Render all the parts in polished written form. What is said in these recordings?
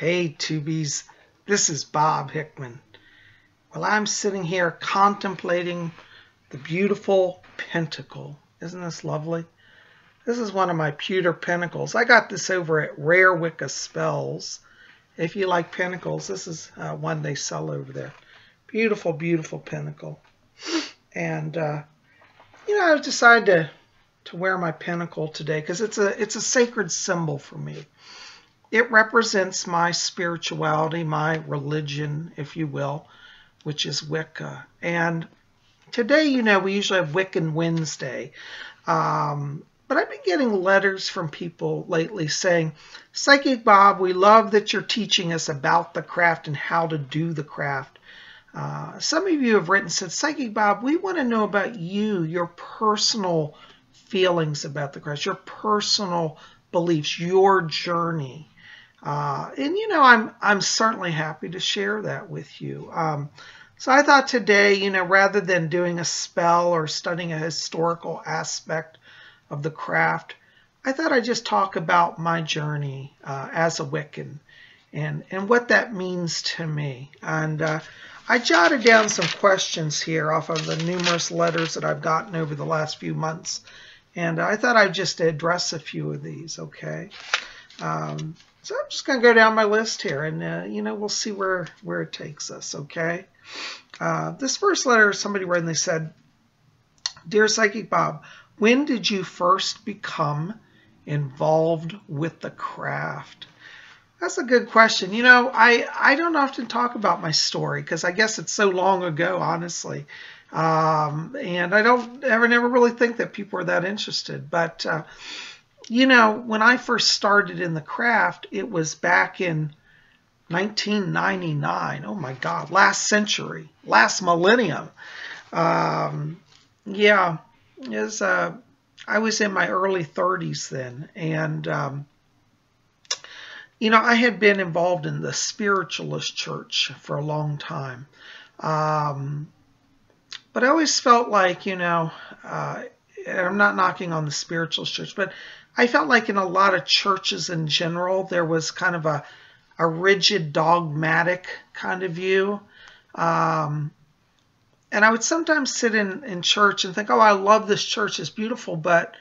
Hey Tubies, this is Bob Hickman. Well, I'm sitting here contemplating the beautiful pentacle. Isn't this lovely? This is one of my pewter pentacles. I got this over at Rare Wicca Spells. If you like pentacles, this is one they sell over there. Beautiful, beautiful pentacle. And, I decided to wear my pentacle today because it's a sacred symbol for me. It represents my spirituality, my religion, if you will, which is Wicca. And today, we usually have Wiccan Wednesday. But I've been getting letters from people lately saying, Psychic Bob, we love that you're teaching us about the craft and how to do the craft. Some of you have written and said, Psychic Bob, we want to know about you, your personal feelings about the craft, your personal beliefs, your journey. I'm certainly happy to share that with you. So I thought today, rather than doing a spell or studying a historical aspect of the craft, I thought I'd just talk about my journey as a Wiccan and what that means to me. And I jotted down some questions here off of the numerous letters that I've gotten over the last few months. And I thought I'd just address a few of these, okay? So I'm just going to go down my list here, and, we'll see where it takes us, okay? This first letter, somebody wrote, and they said, Dear Psychic Bob, when did you first become involved with the craft? That's a good question. I don't often talk about my story because I guess it's so long ago, honestly. And I never really think that people are that interested. But, when I first started in the craft, it was back in 1999. Oh, my God. Last century. Last millennium. Yeah. I was in my early 30s then. And, I had been involved in the spiritualist church for a long time. But I always felt like, and I'm not knocking on the spiritualist church, but I felt like in a lot of churches in general, there was kind of a rigid, dogmatic kind of view. And I would sometimes sit in church and think, oh, I love this church. It's beautiful, but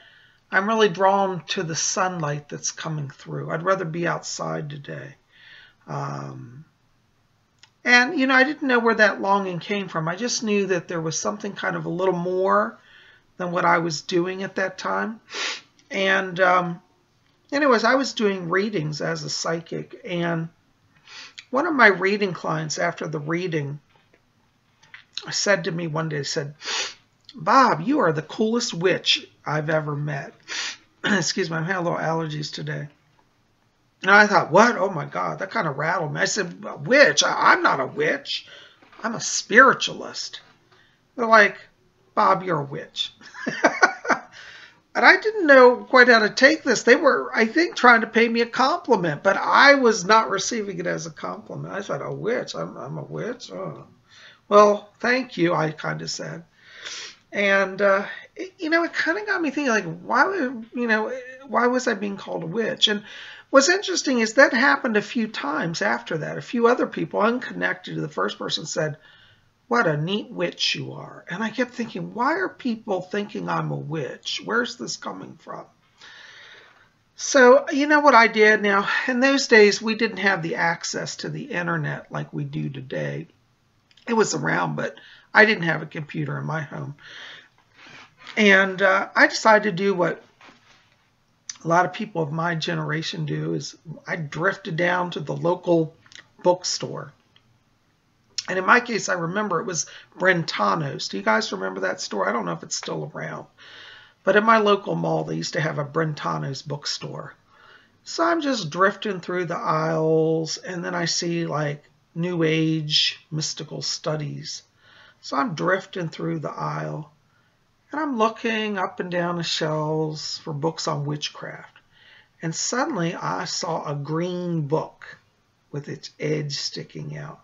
I'm really drawn to the sunlight that's coming through. I'd rather be outside today. And, I didn't know where that longing came from. I just knew that there was something kind of a little more than what I was doing at that time. And anyways, I was doing readings as a psychic. And one of my reading clients, after the reading, said to me one day, said, Bob, you are the coolest witch I've ever met. Excuse me, I'm having a little allergies today. And I thought, what? Oh, my God, that kind of rattled me. I said, witch? I'm not a witch. I'm a spiritualist. They're like, Bob, you're a witch. And I didn't know quite how to take this. They were, I think, trying to pay me a compliment, but I was not receiving it as a compliment. I thought, a witch? I'm a witch? Oh. Well, thank you, I kind of said. And, it kind of got me thinking, like, why was I being called a witch? And what's interesting is that happened a few times after that. A few other people, unconnected to the first person, said, what a neat witch you are. And I kept thinking, why are people thinking I'm a witch? Where's this coming from? So, you know what I did now? In those days, we didn't have the access to the internet like we do today. It was around, but I didn't have a computer in my home. And I decided to do what a lot of people of my generation do, is I drifted down to the local bookstore. And in my case, I remember it was Brentano's. Do you guys remember that store? I don't know if it's still around. But in my local mall, they used to have a Brentano's bookstore. So I'm just drifting through the aisles, and then I see, like, New Age mystical studies. So I'm drifting through the aisle, and I'm looking up and down the shelves for books on witchcraft. And suddenly I saw a green book with its edge sticking out.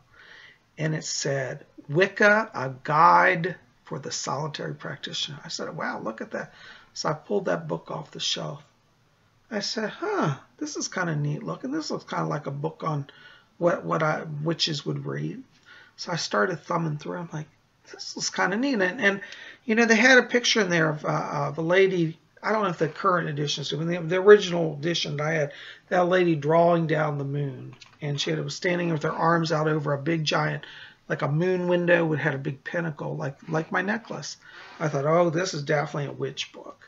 And it said, Wicca, a guide for the solitary practitioner. I said, wow, look at that. So I pulled that book off the shelf. I said, huh, this is kind of neat looking. This looks kind of like a book on what witches would read. So I started thumbing through. I'm like, this is kind of neat. And you know, they had a picture in there of a lady. I don't know if the current editions do, but the original edition that I had, that lady drawing down the moon. And she was standing with her arms out over a big giant, like a moon window. It had a big pinnacle, like my necklace. I thought, oh, this is definitely a witch book.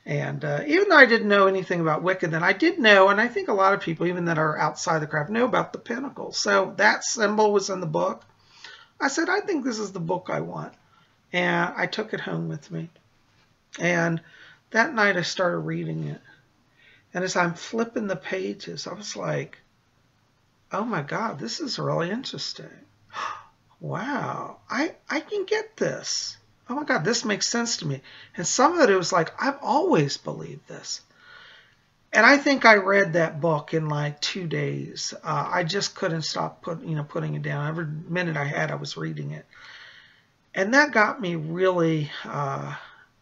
And even though I didn't know anything about Wicca then, I did know, and I think a lot of people, even that are outside the craft, know about the pinnacle. So that symbol was in the book. I said, I think this is the book I want. And I took it home with me. And that night I started reading it. And as I'm flipping the pages, I was like, oh my God, this is really interesting. Wow, I can get this. Oh my God, this makes sense to me. And some of it was like, I've always believed this. And I think I read that book in like 2 days. I just couldn't stop putting it down. Every minute I had, I was reading it. And that got me really,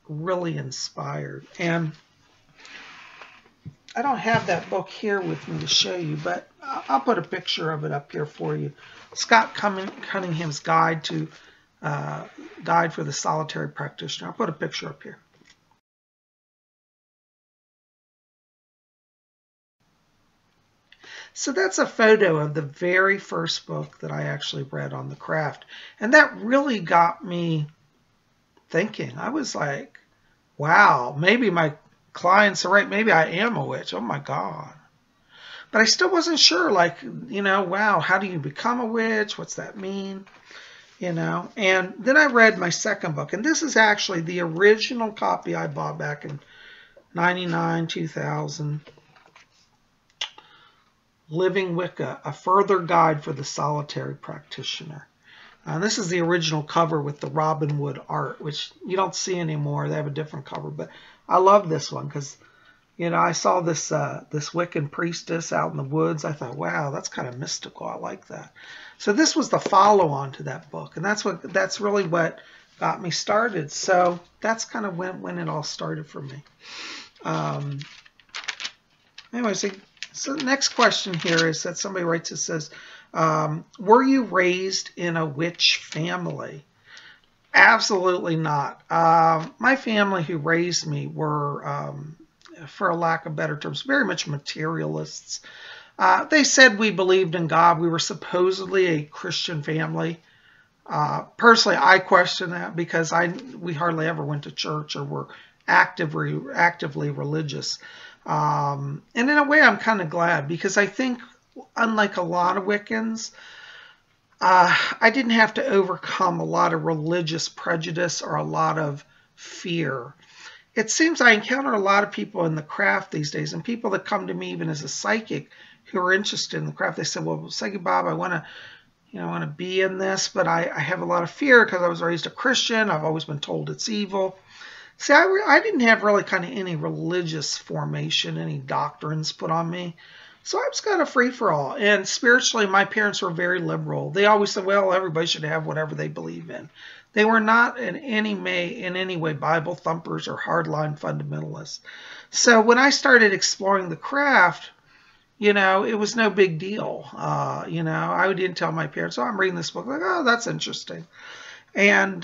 really inspired. And I don't have that book here with me to show you, but I'll put a picture of it up here for you. Scott Cunningham's Guide for the Solitary Practitioner. I'll put a picture up here. So that's a photo of the very first book that I actually read on the craft. And that really got me thinking. I was like, wow, maybe my clients are right. Maybe I am a witch. Oh my God. But I still wasn't sure, like, wow, how do you become a witch? What's that mean? And then I read my second book. And this is actually the original copy I bought back in 99, 2000. Living Wicca, A Further Guide for the Solitary Practitioner. This is the original cover with the Robin Wood art, which you don't see anymore. They have a different cover. But I love this one because, I saw this Wiccan priestess out in the woods. I thought, wow, that's kind of mystical. I like that. So this was the follow-on to that book. And that's really what got me started. So that's kind of when it all started for me. Anyway, so the next question here is that somebody writes, it says, were you raised in a witch family? Absolutely not. My family who raised me were, for a lack of better terms, very much materialists. They said we believed in God. We were supposedly a Christian family. Personally, I question that because we hardly ever went to church or were actively religious. And in a way, I'm kind of glad because I think, unlike a lot of Wiccans, I didn't have to overcome a lot of religious prejudice or a lot of fear. It seems I encounter a lot of people in the craft these days, and people that come to me even as a psychic who are interested in the craft. They say, well, Psychic Bob, I want to be in this, but I have a lot of fear because I was raised a Christian. I've always been told it's evil. See, I didn't have really kind of any religious formation, any doctrines put on me. So I was kind of free for all. And spiritually, my parents were very liberal. They always said, well, everybody should have whatever they believe in. They were not in any way Bible thumpers or hardline fundamentalists. So when I started exploring the craft, it was no big deal. I didn't tell my parents, oh, I'm reading this book. Like, oh, that's interesting. And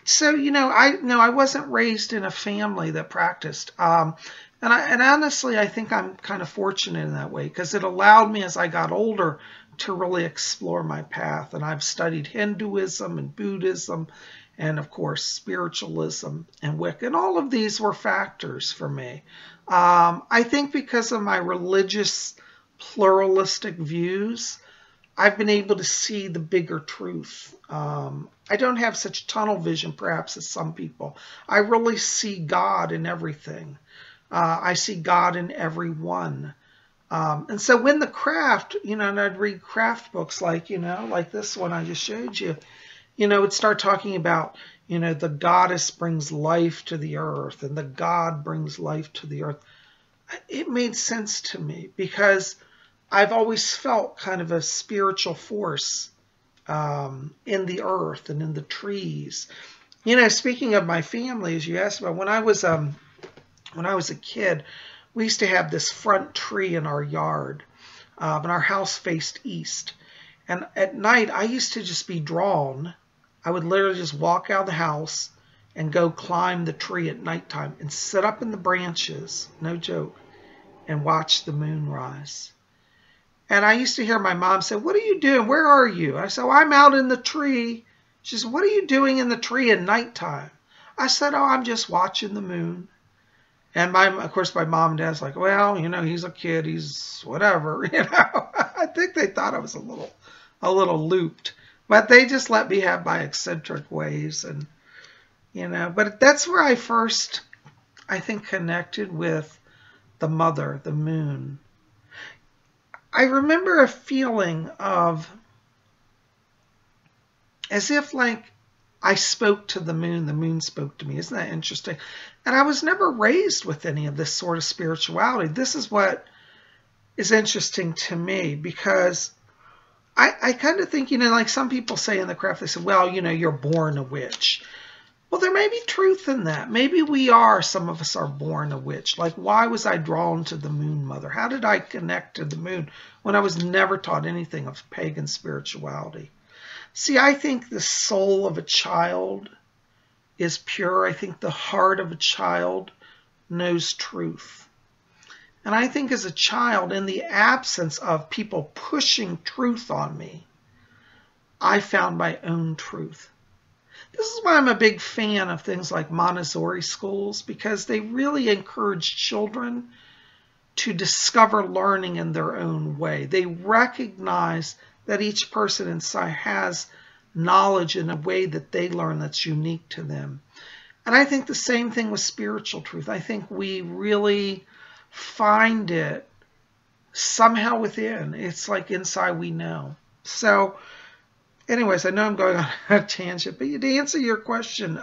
so, I wasn't raised in a family that practiced. And honestly, I think I'm kind of fortunate in that way because it allowed me as I got older to really explore my path. And I've studied Hinduism and Buddhism and, of course, spiritualism and Wicca. And all of these were factors for me. I think because of my religious pluralistic views, I've been able to see the bigger truth. I don't have such tunnel vision, perhaps, as some people. I really see God in everything. I see God in everyone. And so when the craft, and I'd read craft books like this one I just showed you, it'd start talking about, the goddess brings life to the earth and the God brings life to the earth. It made sense to me because I've always felt kind of a spiritual force in the earth and in the trees. Speaking of my family, as you asked about, when I was a kid, we used to have this front tree in our yard, and our house faced east. And at night, I used to just be drawn. I would literally just walk out of the house and go climb the tree at nighttime and sit up in the branches, no joke, and watch the moon rise. And I used to hear my mom say, "What are you doing? Where are you?" I said, "Well, I'm out in the tree." She said, "What are you doing in the tree at nighttime?" I said, "Oh, I'm just watching the moon." And of course, my mom and dad's like, "Well, you know, he's a kid, he's whatever." You know, I think they thought I was a little looped, but they just let me have my eccentric ways, and you know. But that's where I first, I think, connected with the mother, the moon. I remember a feeling of as if like I spoke to the moon spoke to me. Isn't that interesting? And I was never raised with any of this sort of spirituality. This is what is interesting to me, because I kind of think, you know, like some people say in the craft, they say, well, you know, you're born a witch. Well, there may be truth in that. Maybe some of us are born a witch. Like, why was I drawn to the moon mother? How did I connect to the moon when I was never taught anything of pagan spirituality? See, I think the soul of a child is pure. I think the heart of a child knows truth. And I think as a child, in the absence of people pushing truth on me, I found my own truth. This is why I'm a big fan of things like Montessori schools, because they really encourage children to discover learning in their own way. They recognize that each person inside has knowledge in a way that they learn that's unique to them. And I think the same thing with spiritual truth. I think we really find it somehow within. It's like inside we know. So anyways, I know I'm going on a tangent, but to answer your question,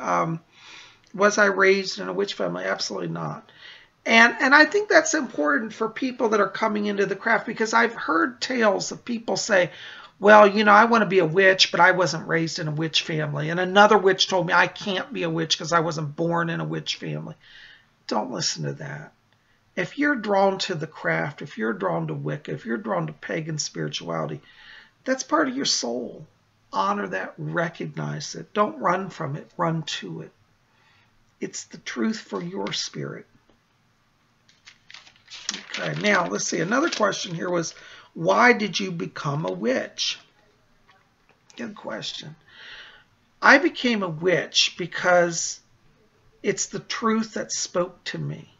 was I raised in a witch family? Absolutely not. And I think that's important for people that are coming into the craft, because I've heard tales of people say, well, you know, I want to be a witch, but I wasn't raised in a witch family. And another witch told me I can't be a witch because I wasn't born in a witch family. Don't listen to that. If you're drawn to the craft, if you're drawn to Wicca, if you're drawn to pagan spirituality, that's part of your soul. Honor that, recognize it. Don't run from it, run to it. It's the truth for your spirit. Okay, now let's see. Another question here was, why did you become a witch? Good question. I became a witch because it's the truth that spoke to me.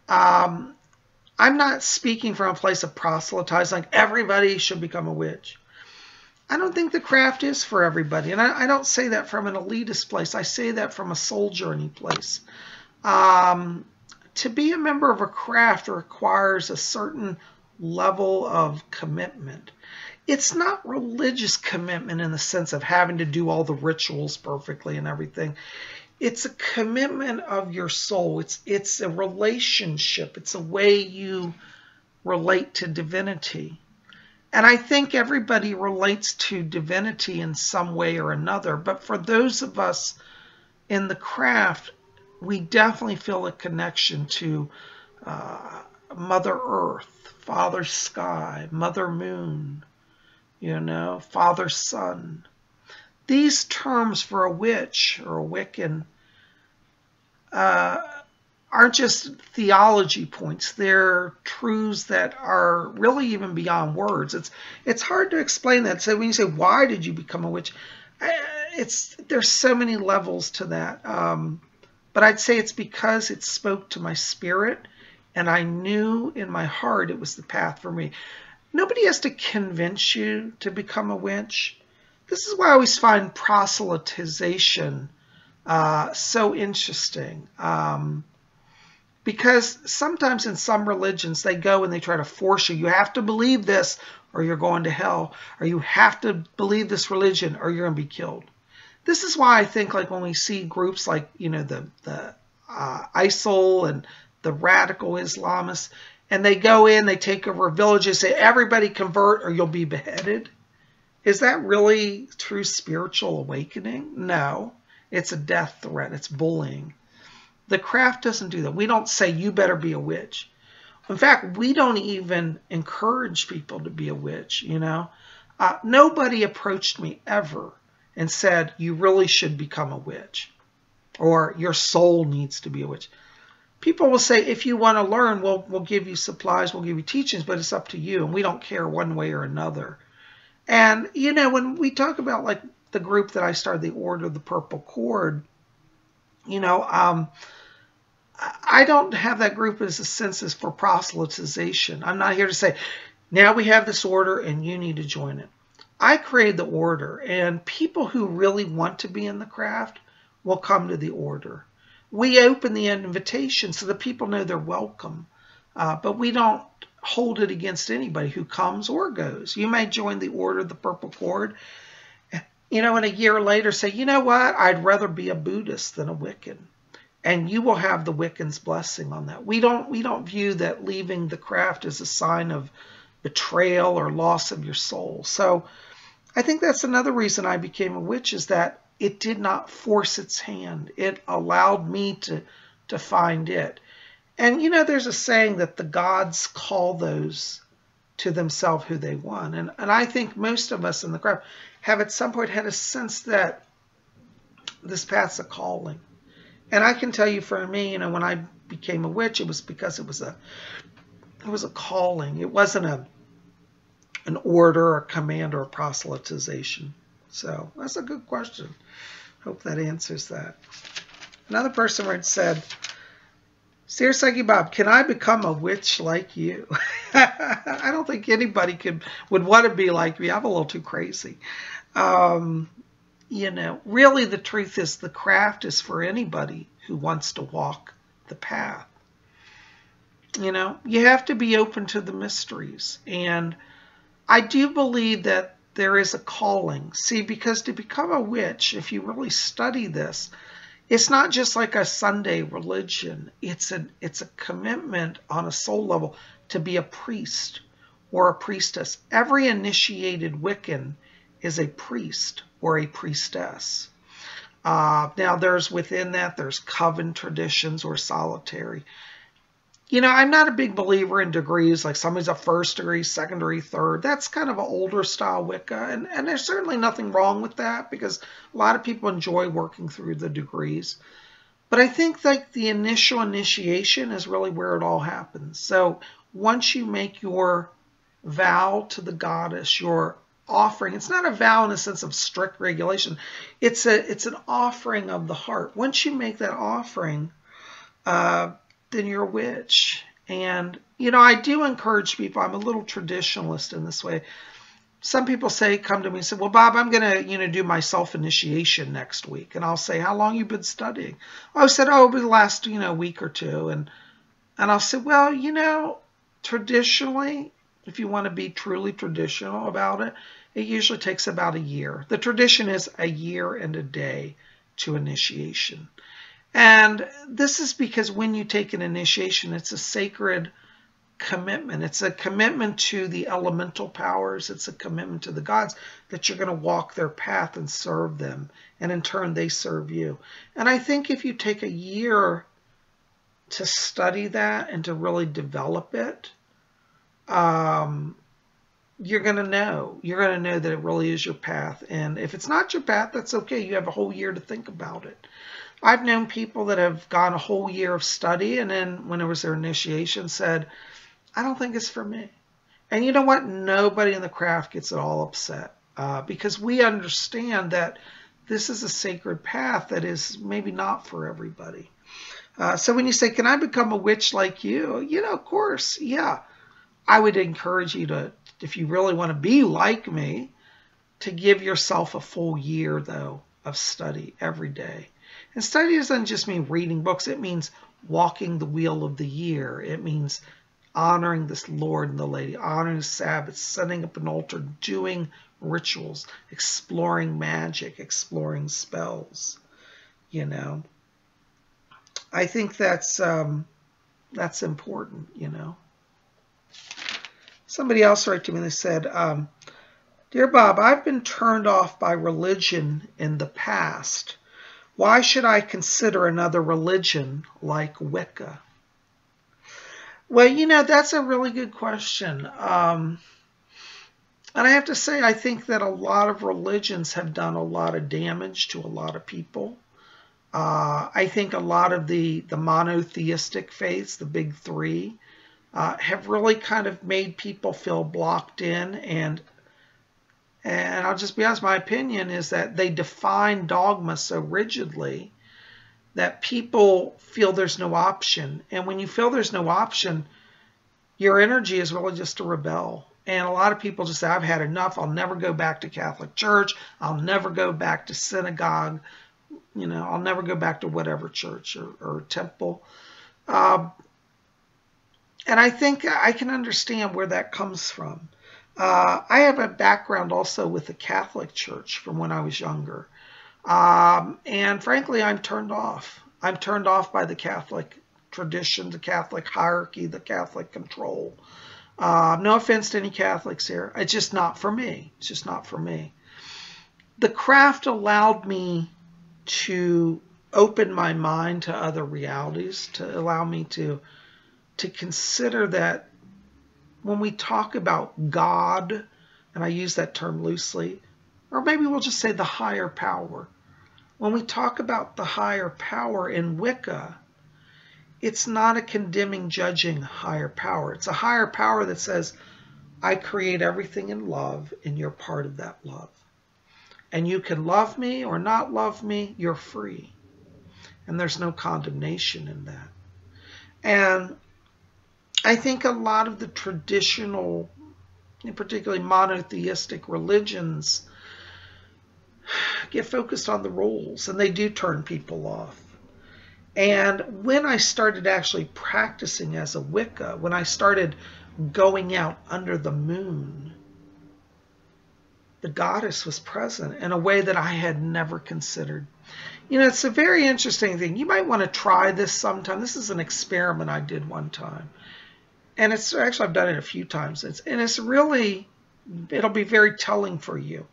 I'm not speaking from a place of proselytizing, like everybody should become a witch. I don't think the craft is for everybody. And I don't say that from an elitist place. I say that from a soul journey place. To be a member of a craft requires a certain level of commitment. It's not religious commitment in the sense of having to do all the rituals perfectly and everything. It's a commitment of your soul. It's a relationship. It's a way you relate to divinity. And I think everybody relates to divinity in some way or another. But for those of us in the craft, we definitely feel a connection to Mother Earth, Father Sky, Mother Moon, you know, Father Sun. These terms for a witch or a Wiccan aren't just theology points. They're truths that are really even beyond words. It's hard to explain that. So when you say, why did you become a witch? There's so many levels to that. But I'd say it's because it spoke to my spirit, and I knew in my heart it was the path for me. Nobody has to convince you to become a witch. This is why I always find proselytization so interesting. Because sometimes in some religions, they go and they try to force you. You have to believe this or you're going to hell. Or you have to believe this religion or you're going to be killed. This is why I think, like, when we see groups like, you know, the ISIL and the radical Islamists, and they go in, they take over villages, say, everybody convert or you'll be beheaded. Is that really true spiritual awakening? No. It's a death threat. It's bullying. The craft doesn't do that. We don't say, you better be a witch. In fact, we don't even encourage people to be a witch, you know. Nobody approached me ever and said, you really should become a witch, or your soul needs to be a witch. People will say, if you want to learn, we'll give you supplies, we'll give you teachings, but it's up to you, and we don't care one way or another. And, you know, when we talk about, like, the group that I started, the Order of the Purple Cord, you know, I don't have that group as a census for proselytization. I'm not here to say, now we have this order and you need to join it. I created the order, and people who really want to be in the craft will come to the order. We open the invitation so that people know they're welcome, but we don't hold it against anybody who comes or goes. You may join the Order of the Purple Cord, you know, and a year later say, you know what, I'd rather be a Buddhist than a Wiccan. And you will have the Wiccan's blessing on that. We don't view that leaving the craft as a sign of betrayal or loss of your soul. So I think that's another reason I became a witch, is that it did not force its hand. It allowed me to find it. And, you know, there's a saying that the gods call those to themselves who they want. And I think most of us in the craft have at some point had a sense that this path's a calling. And I can tell you, for me, you know, when I became a witch, it was because it was a calling. It wasn't an order or a command or a proselytization. So that's a good question. Hope that answers that. Another person had said, Dear Psyche Bob, can I become a witch like you? I don't think anybody would want to be like me. I'm a little too crazy. You know, really the truth is the craft is for anybody who wants to walk the path. You know, you have to be open to the mysteries. And I do believe that there is a calling. See, because to become a witch, if you really study this, it's not just like a Sunday religion. It's a commitment on a soul level to be a priest or a priestess. Every initiated Wiccan is a priest or a priestess. Now, within that, there's coven traditions or solitary. You know, I'm not a big believer in degrees, like somebody's a first degree, second degree, third. That's kind of an older style Wicca, and there's certainly nothing wrong with that, because a lot of people enjoy working through the degrees. But I think like the initial initiation is really where it all happens. So once you make your vow to the goddess, your offering, it's not a vow in a sense of strict regulation. It's an offering of the heart. Once you make that offering, then you're a witch. And, you know, I do encourage people. I'm a little traditionalist in this way. Some people come to me and say, well, Bob, I'm going to, you know, do my self-initiation next week. And I'll say, how long you been studying? I said, oh, it'll be the last, you know, week or two. And I'll say, well, you know, traditionally, if you want to be truly traditional about it, it usually takes about a year. The tradition is a year and a day to initiation. And this is because when you take an initiation, it's a sacred commitment. It's a commitment to the elemental powers. It's a commitment to the gods that you're going to walk their path and serve them. And in turn, they serve you. And I think if you take a year to study that and to really develop it, you're going to know. You're going to know that it really is your path. And if it's not your path, that's okay. You have a whole year to think about it. I've known people that have gone a whole year of study, and then when it was their initiation said, I don't think it's for me. And you know what? Nobody in the craft gets at all upset, because we understand that this is a sacred path that is maybe not for everybody. So when you say, can I become a witch like you? You know, of course, yeah. I would encourage you to, if you really want to be like me, to give yourself a full year, though, of study every day. And study doesn't just mean reading books. It means walking the wheel of the year. It means honoring this Lord and the Lady, honoring the Sabbath, setting up an altar, doing rituals, exploring magic, exploring spells. You know, I think that's important, you know. Somebody else wrote to me and they said, Dear Bob, I've been turned off by religion in the past. Why should I consider another religion like Wicca? Well, that's a really good question. And I have to say, I think that a lot of religions have done a lot of damage to a lot of people. I think a lot of the monotheistic faiths, the big three, have really kind of made people feel blocked in. And I'll just be honest, my opinion is that they define dogma so rigidly that people feel there's no option. And when you feel there's no option, your energy is really just to rebel. And a lot of people just say, I've had enough. I'll never go back to Catholic Church. I'll never go back to synagogue. I'll never go back to whatever church or temple. And I think I can understand where that comes from. I have a background also with the Catholic Church from when I was younger. And frankly, I'm turned off. I'm turned off by the Catholic tradition, the Catholic hierarchy, the Catholic control. No offense to any Catholics here. It's just not for me. It's just not for me. The craft allowed me to open my mind to other realities, to allow me to consider that when we talk about God, and I use that term loosely, or maybe we'll just say the higher power. When we talk about the higher power in Wicca, it's not a condemning, judging higher power. It's a higher power that says, I create everything in love, and you're part of that love. And you can love me or not love me, you're free. And there's no condemnation in that. And I think a lot of the traditional, particularly monotheistic religions, get focused on the rules, and they do turn people off. And when I started actually practicing as a Wicca, when I started going out under the moon, the goddess was present in a way that I had never considered. It's a very interesting thing. You might want to try this sometime. This is an experiment I did one time. And it's actually, I've done it a few times. It's really, it'll be very telling for you.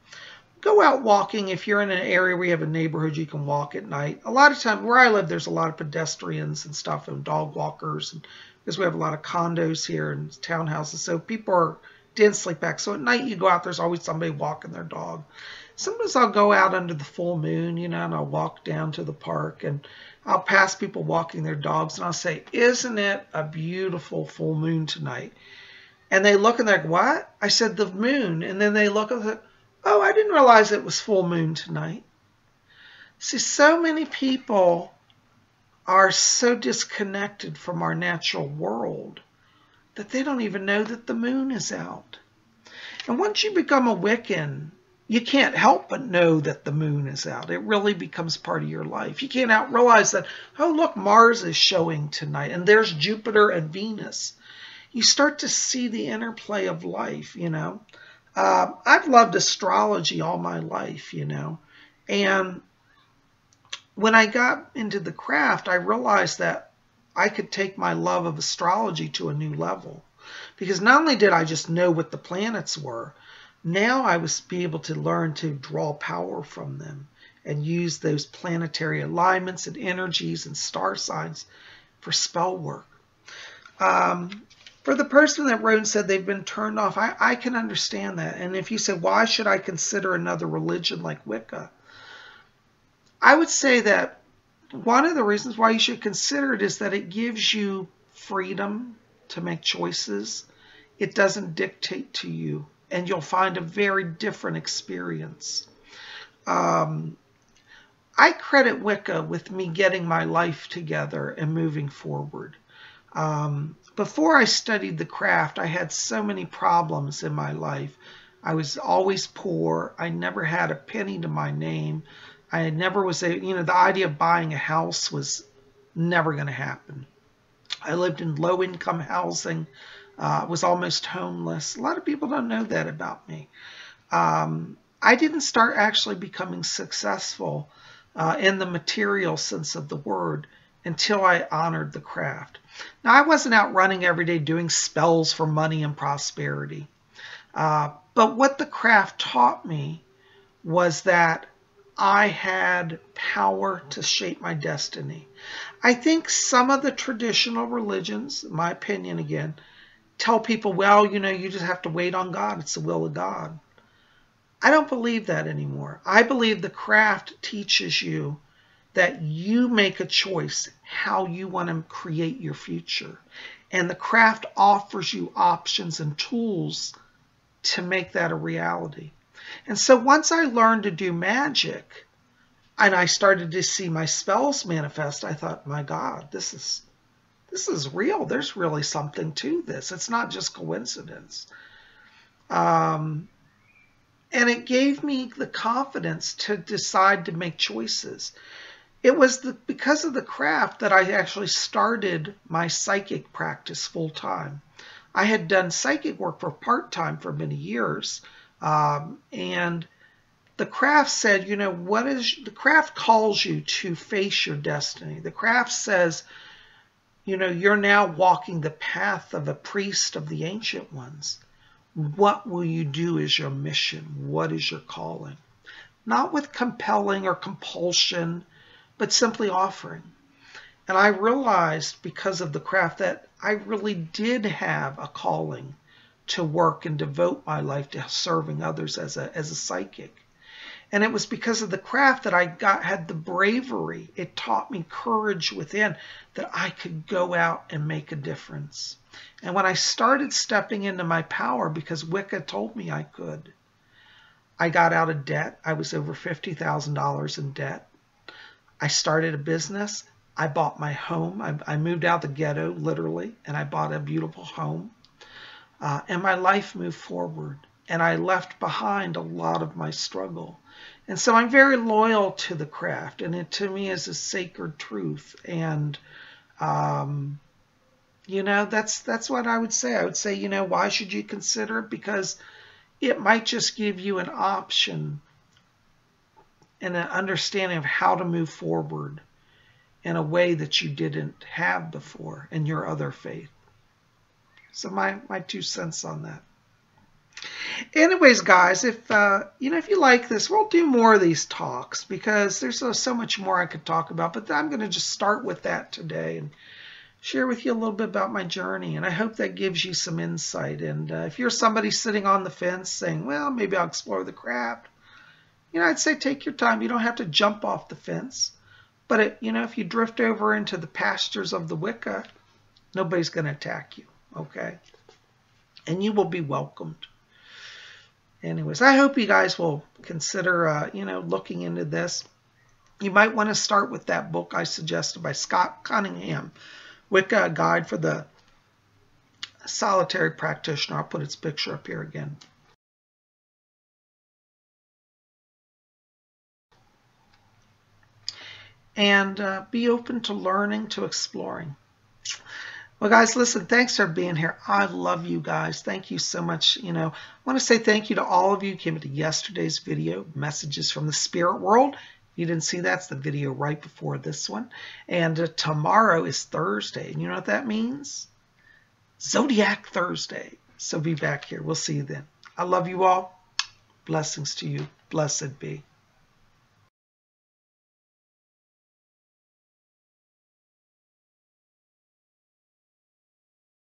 Go out walking. If you're in an area where you have a neighborhood you can walk at night. A lot of times where I live, there's a lot of pedestrians and stuff and dog walkers, and because we have a lot of condos here and townhouses, so people are densely packed. So at night you go out, there's always somebody walking their dog. Sometimes I'll go out under the full moon, and I'll walk down to the park, and I'll pass people walking their dogs, and I'll say, isn't it a beautiful full moon tonight? And they look and they're like, what? I said, the moon. And then they look and say, oh, I didn't realize it was full moon tonight. See, so many people are so disconnected from our natural world that they don't even know that the moon is out. And once you become a Wiccan, you can't help but know that the moon is out. It really becomes part of your life. You can't realize that, oh, look, Mars is showing tonight, and there's Jupiter and Venus. You start to see the interplay of life, I've loved astrology all my life, and when I got into the craft, I realized that I could take my love of astrology to a new level, because not only did I just know what the planets were, now I was be able to learn to draw power from them and use those planetary alignments and energies and star signs for spell work. For the person that wrote and said they've been turned off, I can understand that. And if you say, why should I consider another religion like Wicca? I would say that one of the reasons why you should consider it is that it gives you freedom to make choices. It doesn't dictate to you, and you'll find a very different experience. I credit Wicca with me getting my life together and moving forward. Before I studied the craft, I had so many problems in my life. I was always poor. I never had a penny to my name. I never was the idea of buying a house was never going to happen. I lived in low-income housing, was almost homeless. A lot of people don't know that about me. I didn't start actually becoming successful in the material sense of the word until I honored the craft. Now, I wasn't out running every day doing spells for money and prosperity. But what the craft taught me was that I had power to shape my destiny. I think some of the traditional religions, in my opinion again, tell people, well, you know, you just have to wait on God. It's the will of God. I don't believe that anymore. I believe the craft teaches you that you make a choice how you want to create your future. And the craft offers you options and tools to make that a reality. And so once I learned to do magic and I started to see my spells manifest, I thought, my God, this is real. There's really something to this. It's not just coincidence. And it gave me the confidence to decide to make choices. It was because of the craft that I actually started my psychic practice full time. I had done psychic work for part-time for many years. And the craft said, you know, the craft calls you to face your destiny. The craft says, you know, you're now walking the path of a priest of the ancient ones. What will you do as your mission? What is your calling? Not with compelling or compulsion, but simply offering. And I realized because of the craft that I really did have a calling to work and devote my life to serving others as a psychic. And it was because of the craft that I had the bravery. It taught me courage within that I could go out and make a difference. And when I started stepping into my power, because Wicca told me I could, I got out of debt. I was over $50,000 in debt. I started a business. I bought my home. I moved out the ghetto, literally, and I bought a beautiful home. And my life moved forward. And I left behind a lot of my struggle. And so I'm very loyal to the craft. And it, to me, is a sacred truth. And, you know, that's what I would say. I would say, you know, why should you consider it? Because it might just give you an option and an understanding of how to move forward in a way that you didn't have before in your other faith. So my 2 cents on that. Anyways, guys, if you know, if you like this, we'll do more of these talks because there's so much more I could talk about. But I'm going to just start with that today and share with you a little bit about my journey. And I hope that gives you some insight. And if you're somebody sitting on the fence saying, well, maybe I'll explore the craft, you know, I'd say take your time. You don't have to jump off the fence. But, you know, if you drift over into the pastures of the Wicca, nobody's going to attack you, okay? And you will be welcomed. Anyways, I hope you guys will consider, you know, looking into this. You might want to start with that book I suggested by Scott Cunningham, Wicca, a Guide for the Solitary Practitioner. I'll put its picture up here again. And be open to learning, to exploring. Well, guys, listen, thanks for being here. I love you guys. Thank you so much. You know, I want to say thank you to all of you who came into yesterday's video, Messages from the Spirit World. If you didn't see, that's the video right before this one. And tomorrow is Thursday. And you know what that means? Zodiac Thursday. So be back here. We'll see you then. I love you all. Blessings to you. Blessed be.